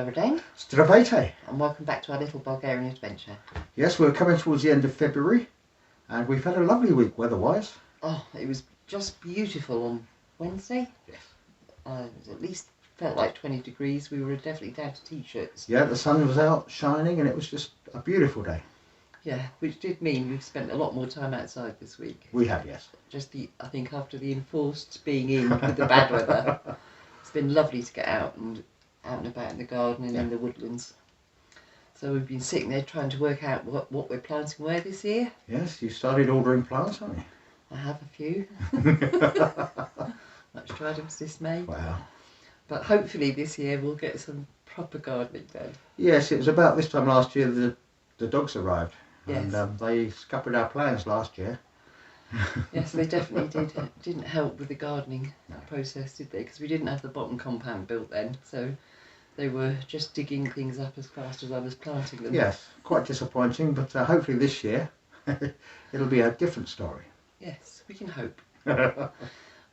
Dobry Zdravejte. and welcome back to our little Bulgarian adventure. Yes, we're coming towards the end of February and we've had a lovely week weather-wise. Oh, it was just beautiful on Wednesday. Yes. It at least felt like 20 degrees. We were definitely down to t-shirts. Yeah, the sun was out shining and it was just a beautiful day. Yeah, which did mean we've spent a lot more time outside this week. We have, yes. I think after the enforced being in with the bad weather, it's been lovely to get out and about in the garden and in the woodlands. So we've been sitting there trying to work out what we're planting where this year. Yes, you started ordering plants, haven't you? I have a few. Much to Adam's dismay. Wow. But hopefully this year we'll get some proper gardening done. Yes, it was about this time last year the dogs arrived. Yes. And they scuppered our plans last year. Yes, they definitely didn't help with the gardening process, did they? Because we didn't have the bottom compound built then, so they were just digging things up as fast as I was planting them. Yes, quite disappointing, but hopefully this year it'll be a different story. Yes, we can hope.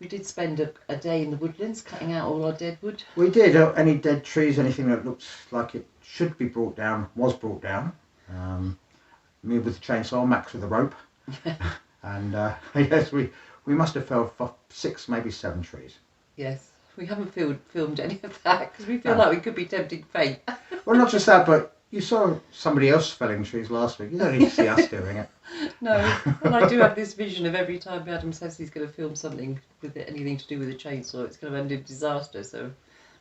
We did spend a day in the woodlands cutting out all our dead wood. We did. Any dead trees, anything that looks like it should be brought down, was brought down. Me with the chainsaw, Max with the rope. And yes, we must have felled 6, maybe 7 trees. Yes, we haven't filmed any of that because we feel like we could be tempting fate. Well, not just that, but you saw somebody else felling trees last week. You don't need to see us doing it. No, and I do have this vision of every time Adam says he's going to film something with anything to do with a chainsaw, it's going to end in disaster, so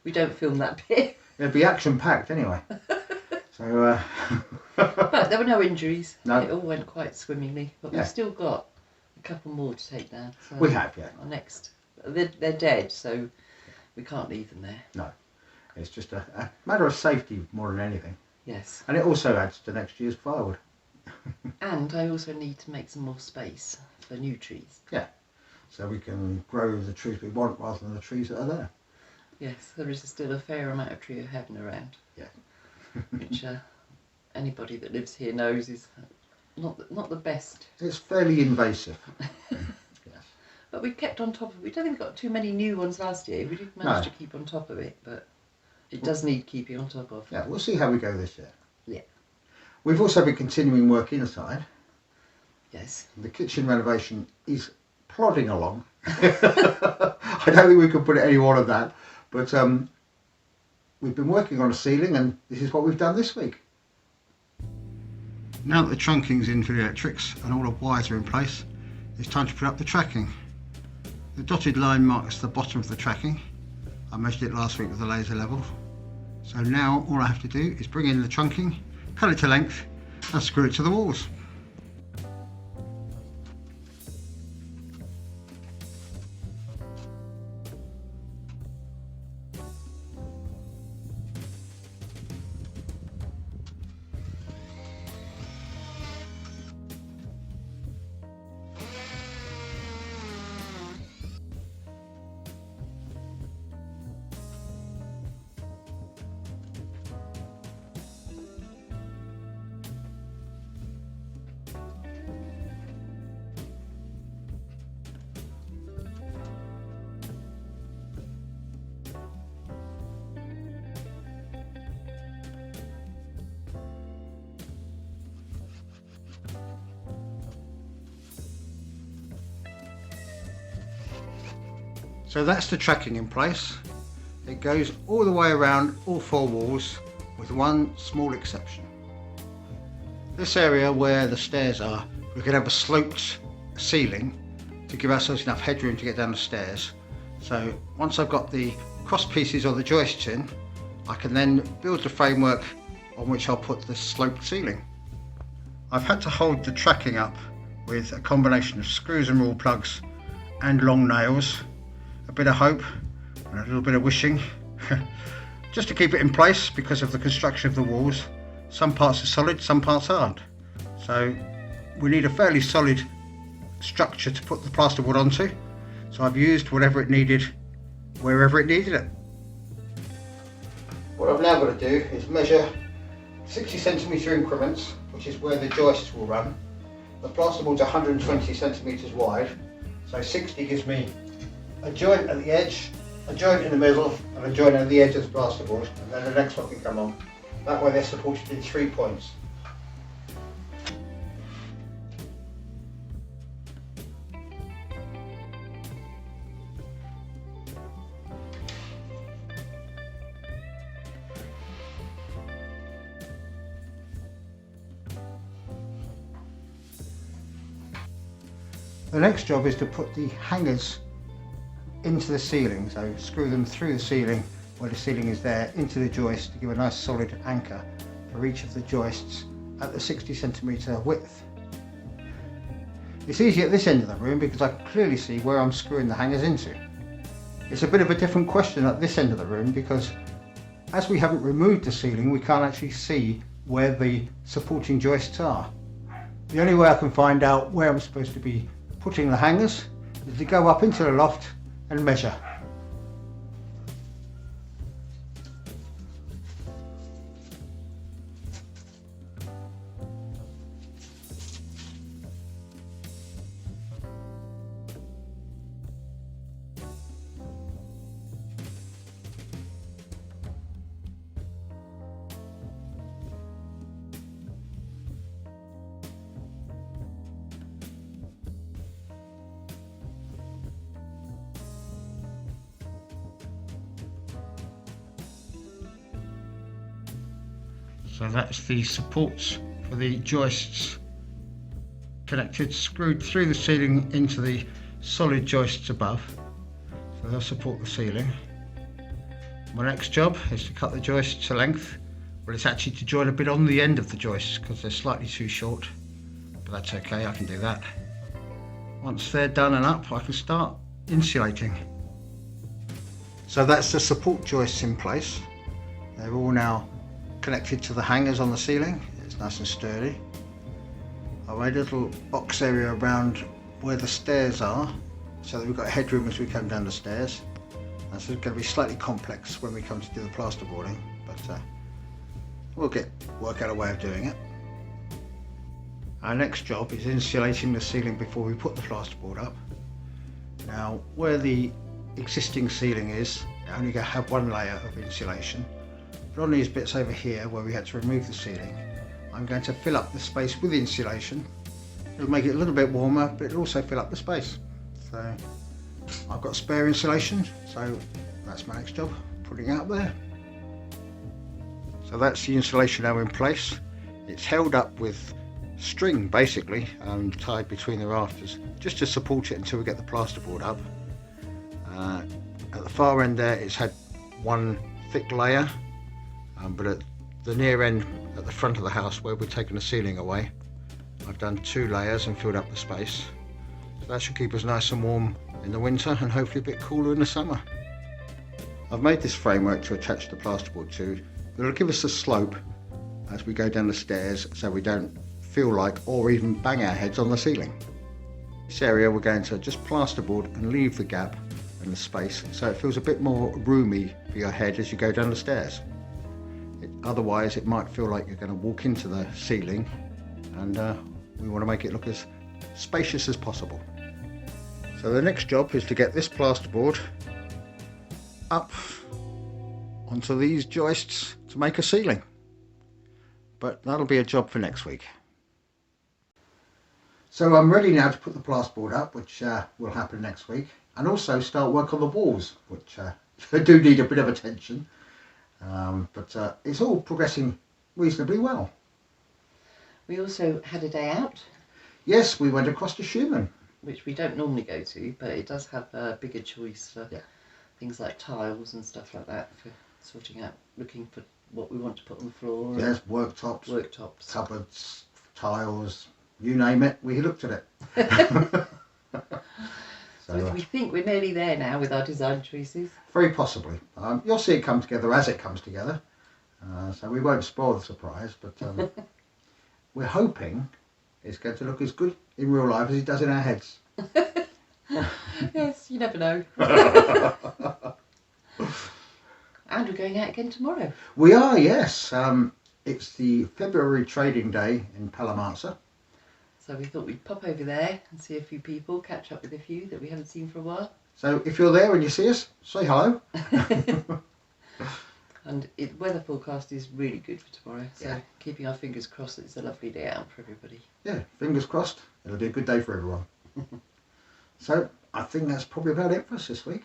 we don't film that bit. It'd be action-packed anyway. So, but there were no injuries. No. It all went quite swimmingly, but we've still got a couple more to take down. So we have, yeah. Our next, they're dead, so we can't leave them there. No, it's just a matter of safety more than anything. Yes. And it also adds to next year's firewood. And I also need to make some more space for new trees. Yeah, so we can grow the trees we want rather than the trees that are there. Yes, there is still a fair amount of tree of heaven around. Yeah. Which anybody that lives here knows is not the best. It's fairly invasive. Yes. But we've kept on top of it. We don't think we got too many new ones last year. We did manage to keep on top of it, but it does need keeping on top of. Yeah, we'll see how we go this year. Yeah. We've also been continuing work inside. Yes. The kitchen renovation is plodding along. I don't think we could put it any more than that, but we've been working on a ceiling and this is what we've done this week. Now that the trunking's in for the electrics and all the wires are in place, it's time to put up the tracking. The dotted line marks the bottom of the tracking. I measured it last week with the laser level. So now all I have to do is bring in the trunking, cut it to length and screw it to the walls. So that's the tracking in place. It goes all the way around all 4 walls with one small exception. This area where the stairs are, we can have a sloped ceiling to give ourselves enough headroom to get down the stairs. So once I've got the cross pieces or the joists in, I can then build the framework on which I'll put the sloped ceiling. I've had to hold the tracking up with a combination of screws and rule plugs and long nails, a bit of hope and a little bit of wishing just to keep it in place because of the construction of the walls. Some parts are solid, some parts aren't, so we need a fairly solid structure to put the plasterboard onto, so I've used whatever it needed wherever it needed it. What I've now got to do is measure 60cm increments, which is where the joists will run. The plasterboard's 120cm wide, so 60 gives me a joint at the edge a joint in the middle and a joint at the edge of the plasterboard, and then the next one can come on. That way they're supported in 3 points. The next job is to put the hangers into the ceiling, so screw them through the ceiling where the ceiling is there into the joist to give a nice solid anchor for each of the joists at the 60cm width. It's easy at this end of the room because I can clearly see where I'm screwing the hangers into. It's a bit of a different question at this end of the room because as we haven't removed the ceiling we can't actually see where the supporting joists are. The only way I can find out where I'm supposed to be putting the hangers is to go up into the loft and measure. So that's the supports for the joists connected, screwed through the ceiling into the solid joists above. So they'll support the ceiling. My next job is to cut the joists to length. Well, it's actually to join a bit on the end of the joists because they're slightly too short, but that's okay, I can do that. Once they're done and up, I can start insulating. So that's the support joists in place. They're all now connected to the hangers on the ceiling. It's nice and sturdy. I made a little box area around where the stairs are so that we've got headroom as we come down the stairs. That's going to be slightly complex when we come to do the plasterboarding, but we'll work out a way of doing it. Our next job is insulating the ceiling before we put the plasterboard up. Now where the existing ceiling is, I only have one layer of insulation. But on these bits over here where we had to remove the ceiling, I'm going to fill up the space with insulation. It'll make it a little bit warmer, but it'll also fill up the space. So I've got spare insulation, so that's my next job, putting it up there. So that's the insulation now in place. It's held up with string basically, tied between the rafters, just to support it until we get the plasterboard up. At the far end there it's had one thick layer, but at the near end at the front of the house where we're taking the ceiling away, I've done 2 layers and filled up the space. So that should keep us nice and warm in the winter and hopefully a bit cooler in the summer. I've made this framework to attach the plasterboard to. It'll give us a slope as we go down the stairs so we don't feel like or even bang our heads on the ceiling. This area we're going to just plasterboard and leave the gap and the space so it feels a bit more roomy for your head as you go down the stairs. Otherwise it might feel like you're going to walk into the ceiling, and we want to make it look as spacious as possible. So the next job is to get this plasterboard up onto these joists to make a ceiling, but that'll be a job for next week. So I'm ready now to put the plasterboard up, which will happen next week, and also start work on the walls, which do need a bit of attention. But it's all progressing reasonably well. We also had a day out. Yes, we went across to Schumann. Which we don't normally go to, but it does have a bigger choice for things like tiles and stuff like that, for sorting out, looking for what we want to put on the floor. Yes, worktops, cupboards, tiles, you name it, we looked at it. So we think we're nearly there now with our design choices. Very possibly. You'll see it come together as it comes together. So we won't spoil the surprise, but we're hoping it's going to look as good in real life as it does in our heads. Yes, you never know. And we're going out again tomorrow. We are, yes. It's the February trading day in Palamansa. So we thought we'd pop over there and see a few people, catch up with a few that we haven't seen for a while. So if you're there and you see us, say hello. And weather forecast is really good for tomorrow, so Yeah. keeping our fingers crossed that it's a lovely day out for everybody. Yeah, fingers crossed. It'll be a good day for everyone. So I think that's probably about it for us this week.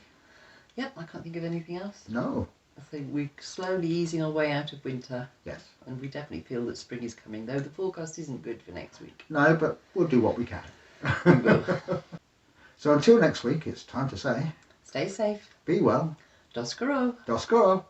Yep, I can't think of anything else. No. I think we're slowly easing our way out of winter. Yes. And we definitely feel that spring is coming, though the forecast isn't good for next week. No, but we'll do what we can. We will. So until next week, it's time to say, Stay safe. be well. Doskaro. Doskoro.